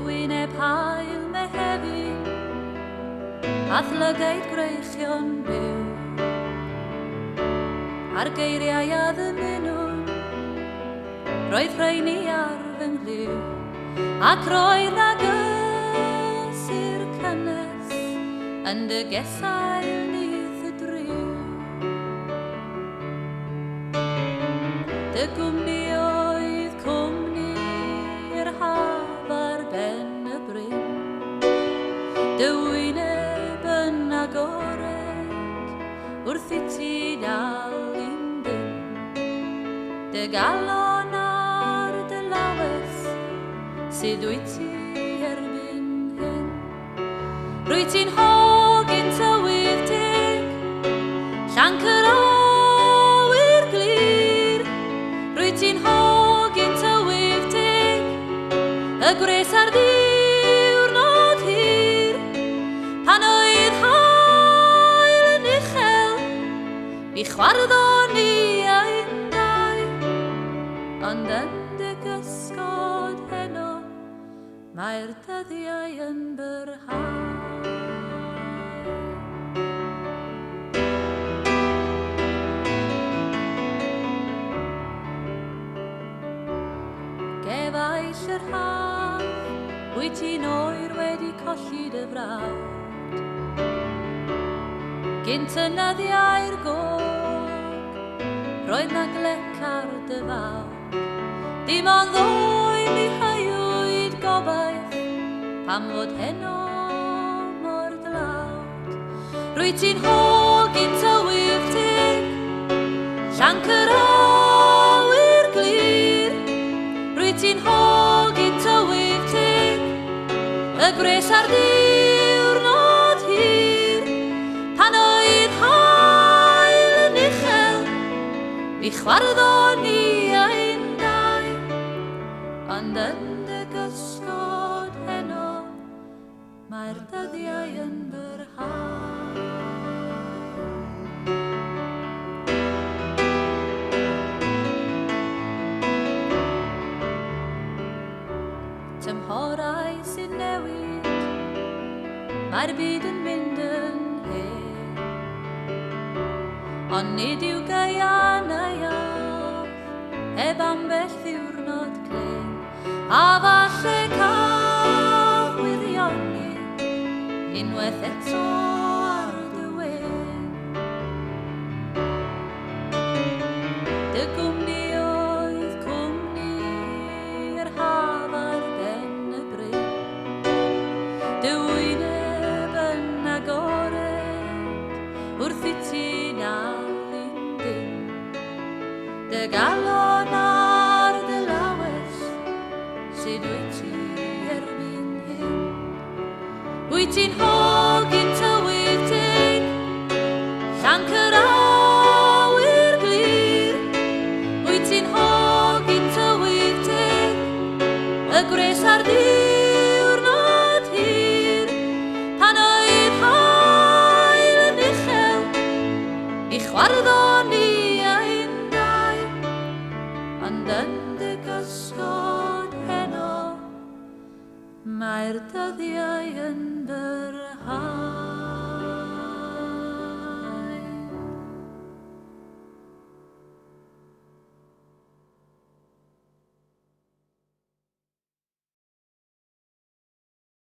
wyneb hael Mehefin a thlygaid gwreichion byw ar geiriau a ddymunwn roedd rheini ar fy nglyw ac roedd ag ysir cynnes yn dy gesail nyth y driw. Dy gwmni oedd cwmni'r haf ar ben y bryn, dy wyneb yn agored wrth i ti dal i'n dyn, dy galon ar dy lawes sydd wyt ti erbyn hyn. Rwyt ti'n hogyn tywydd dig, llanc yr awyr glir. Rwyt ti'n hogyn tywydd dig, y gwres ar ddiwrnod hir. Pan oedd hael yn uchel, bu chwarddon ni ein dau, ond yn dy gysgod heno, mae'r dyddiau yn byrhau. Gefaill yr haf, wyt ti'n oer wedi colli dy frawd. Gynt y nyddiau'r gog, roedd na glec ar dy fawd. Dim ond ddwy mi haiwyd gobaith, pam fod heno mor dlawd. Rwyt ti'n hogyn tywydd dig, llanc yr awyr glir. Rwyt ti'n hogyn tywydd dig, y gwres ar ddiwrnod hir. Pan oedd hael yn uchel, bu chwarddon ni ein dau, ond yn dy gysgod heno, mae'r dyddiau yn byrhau. Tymhorau sy'n newid, mae'r byd yn mynd yn hen, ond nid yw Gaian a iaf heb ambell ddiwrnod clyn, a falle cafwyddioni unwaith eto ar dy wyn. Dy gwmni oedd cwmni'r haf ar ben y bryn, dy wyneb yn agored wrth i ti dal i'n dyn, dy galon ar dy lawes sydd wyt ti erbyn hyn. Wyt ti'n